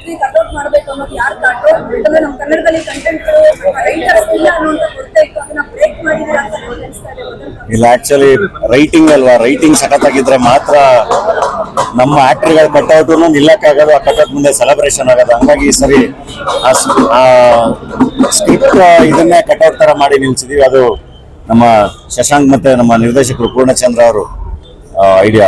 ವ್ಯಕ್ತಿ ಕಟ್ಔಟ್ ಮಾಡಬೇಕು ಅನ್ನೋದು ಯಾರು ಕಟ್ಔಟ್ ಅಂದ್ರೆ ನಮ್ಮ ಕನ್ನಡದಲ್ಲಿ ಕಂಟೆಂಟ್ ರೈಟರ್ಸ್ ಇಲ್ಲ ಅನ್ನೋಂತ ಗೊತ್ತೇ ಇತ್ತು, ಅದನ್ನ ಬ್ರೇಕ್ ಮಾಡಿದ್ರೆ ಅಂತ ಅನಿಸ್ತಾ ಇದೆ. ಇಲ್ಲ, ಆಕ್ಚುಲಿ ರೈಟಿಂಗ್ ಅಲ್ವಾ, ರೈಟಿಂಗ್ ಸಖತ್ತಾಗಿದ್ರೆ ಮಾತ್ರ ನಮ್ಮ ಆಕ್ಟರ್ಗಳ ಕಟ್ಔಟ್ ನಿಲ್ಲಕ್ಕಾಗೋದು, ಆ ಕಟ್ಔಟ್ ಮುಂದೆ ಸೆಲೆಬ್ರೇಷನ್ ಆಗೋದು. ಹಂಗಾಗಿ ಈ ಸರಿ ಆ ಸ್ಕ್ರಿಪ್ಟ್ ಇದನ್ನೇ ಕಟ್ಔಟ್ ತರ ಮಾಡಿ ನಿಲ್ಸಿದೀವಿ. ಅದು ನಮ್ಮ ಶಶಾಂಕ್ ಮತ್ತೆ ನಮ್ಮ ನಿರ್ದೇಶಕರು ಪೂರ್ಣಚಂದ್ರ ಅವರು ಐಡಿಯಾ.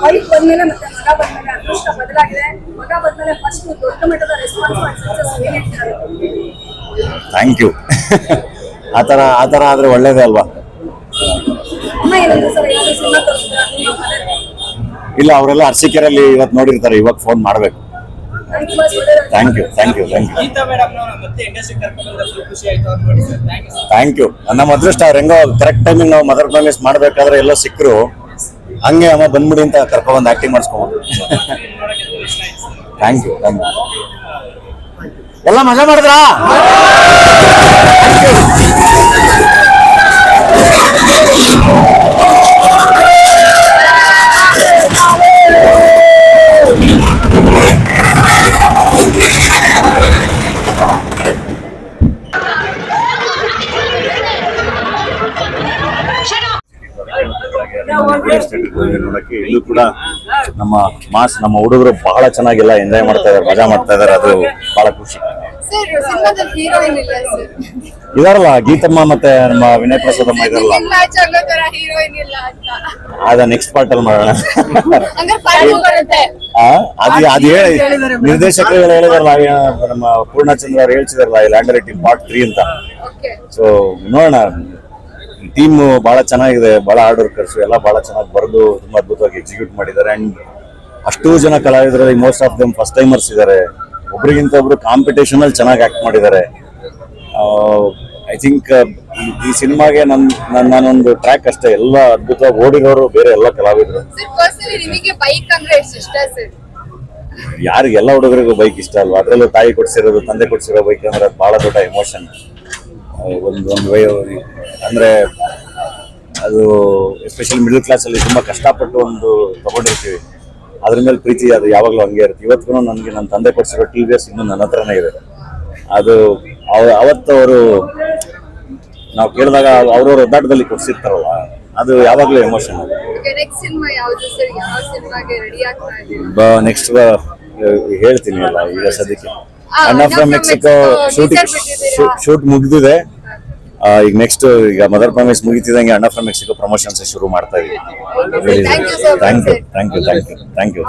ವೈಫ್ ಬಂದ್ಮೇಲೆ ಮತ್ತೆ ಮಗ ಬಂದ್ಮೇಲೆ ಅದೃಷ್ಟ ಬದಲಾಗಿದೆ. ಮಗ ಬಂದ್ಮೇಲೆ ಫಸ್ಟ್ ದೊಡ್ಡ ಮಟ್ಟದ ರೆಸ್ಪಾನ್ಸ್ ಮಾಡಿ ಸಕ್ಸಸ್ ಏನ್ ಹೇಳ್ತಾರೆ? Thank you. ಆ ಥರ ಆದ್ರೆ ಒಳ್ಳೇದೇ ಅಲ್ವಾ. ಅಮ್ಮ ಏನಂದ್ರೆ ಸರ್ ಯಾರು ಸಿನಿಮಾ ತೋರಿಸಿದ್ರೆ ಇಲ್ಲ, ಅವರೆಲ್ಲ ಅರ್ಸಿಕೆರಲ್ಲಿ ಇವತ್ತು ನೋಡಿರ್ತಾರೆ, ಇವಾಗ ಫೋನ್ ಮಾಡಬೇಕು. Thank you. Thank you. ನಮ್ಮ ಅದೃಷ್ಟ ಅವ್ರು ಹೆಂಗೋ ಕರೆಕ್ಟ್ ಟೈಮಿಗೆ ನಾವು ಮದರ್ ಪ್ರಾಮಿಸ್ ಮಾಡ್ಬೇಕಾದ್ರೆ ಎಲ್ಲೋ ಸಿಕ್ಕರು, ಹಂಗೆ ಅಮ್ಮ ಬಂದ್ಬಿಡಿ ಅಂತ ಕರ್ಕೊಂಡ್ಬಂದು ಆಕ್ಟಿಂಗ್ ಮಾಡಿಸ್ಕೊಂಡು. Thank you. ಎಲ್ಲ ಮಜಾ ಮಾಡಿದ್ರಾ? ನೋಡಕ್ಕೆ ಇಲ್ಲೂ ಕೂಡ ನಮ್ಮ ಹುಡುಗರು ಬಹಳ ಚೆನ್ನಾಗಿಲ್ಲ ಎಂಜಾಯ್ ಮಾಡ್ತಾ ಇದಾರೆ, ಮಜಾ ಮಾಡ್ತಾ ಇದಾರೆ. ಅದು ಬಹಳ ಖುಷಿ. ಇದಾರಲ್ಲ ಗೀತಮ್ಮ ಮತ್ತೆ ನಮ್ಮ ವಿನಯ್ ಪ್ರಸಾದಮ್ಮ ಇದಾರಲ್ಲ, ಅದ ನೆಕ್ಸ್ಟ್ ಪಾರ್ಟ್ ಅಲ್ಲಿ ಮಾಡೋಣ. ಅದು ಹೇಳಿ ನಿರ್ದೇಶಕರು ಹೇಳಿದಾರಲ್ಲ, ನಮ್ಮ ಪೂರ್ಣಚಂದ್ರ ಅವ್ರು ಹೇಳ್ತಿದಾರಲ್ಲ, ಲ್ಯಾಂಡರ್ ಟೀಮ್ ಪಾರ್ಟ್ 3 ಅಂತ. ಸೊ ನೋಡೋಣ. ಟೀಮ್ ಬಹಳ ಚೆನ್ನಾಗಿದೆ, ಬಹಳ ಹಾರ್ಡ್ ವರ್ಕರ್ಸ್ ಎಲ್ಲ ಬಹಳ ಚೆನ್ನಾಗಿ ಬರೆದು ತುಂಬಾ ಅದ್ಭುತವಾಗಿ ಎಕ್ಸಿಕ್ಯೂಟ್ ಮಾಡಿದ್ದಾರೆ. ಅಂಡ್ ಅಷ್ಟೂ ಜನ ಕಲಾವಿದರಲ್ಲಿ most of them first timers ಇದ್ದಾರೆ. ಒಬ್ರಿಗಿಂತ ಒಬ್ರು ಕಾಂಪಿಟೇಷನ್ ಅಲ್ಲಿ ಚೆನ್ನಾಗಿ ಆಕ್ಟ್ ಮಾಡಿದ್ದಾರೆ. ಐ ಥಿಂಕ್ ಈ ಸಿನಿಮಾಗೆ ನಾನೊಂದು ಟ್ರ್ಯಾಕ್ ಅಷ್ಟೇ, ಎಲ್ಲ ಅದ್ಭುತವಾಗಿ ಓಡಿರೋರು ಬೇರೆ ಎಲ್ಲ ಕಲಾವಿದರು. ಯಾರಿಗೆ ಎಲ್ಲ ಹುಡುಗರಿಗೂ ಬೈಕ್ ಇಷ್ಟ ಅಲ್ವಾ? ಅದರಲ್ಲೂ ತಾಯಿ ಕೊಡ್ಸಿರೋದು, ತಂದೆ ಕೊಡ್ಸಿರೋ ಬೈಕ್ ಅಂದ್ರೆ ಅದು ಬಹಳ ದೊಡ್ಡ ಎಮೋಷನ್. ಒಂದು ಅಂದ್ರೆ ಅದು ಎಸ್ಪೆಷಲಿ ಮಿಡಲ್ ಕ್ಲಾಸ್ ಅಲ್ಲಿ ತುಂಬಾ ಕಷ್ಟಪಟ್ಟು ಒಂದು ತಗೊಂಡಿರ್ತೀವಿ, ಅದ್ರ ಮೇಲೆ ಪ್ರೀತಿ ಅದು ಯಾವಾಗಲೂ ಹಂಗೆ ಇರುತ್ತೆ. ಇವತ್ತಿಗೂ ನನಗೆ ನನ್ನ ತಂದೆ ಕೊಡ್ಸಿರೋ TVS ಇನ್ನೂ ನನ್ನ ಹತ್ರನೇ ಇದೆ. ಅದು ಅವತ್ತು ಅವರು ನಾವು ಕೇಳಿದಾಗ ಅವ್ರವ್ರ ಒದ್ದಾಟದಲ್ಲಿ ಕೊಡ್ಸಿರ್ತಾರಲ್ಲ, ಅದು ಯಾವಾಗಲೂ ಎಮೋಷನ್. ನೆಕ್ಸ್ಟ್ ಹೇಳ್ತೀನಿ ಅಲ್ಲ, ಈಗ ಸದ್ಯಕ್ಕೆ ಅಣ್ಣ ಫ್ರಮ್ ಮೆಕ್ಸಿಕೋ ಶೂಟ್ ಮುಗಿದಿದೆ. ಈಗ ನೆಕ್ಸ್ಟ್ ಈಗ ಮದರ್ ಪ್ರಾಮಿಸ್ ಮುಗಿತಿದಂಗೆ ಅಣ್ಣ ಫ್ರಮ್ ಮೆಕ್ಸಿಕೋ ಪ್ರಮೋಷನ್ಸ್ ಶುರು ಮಾಡ್ತಾ ಇದೀವಿ. Thank you.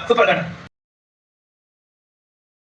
ಸೂಪರ್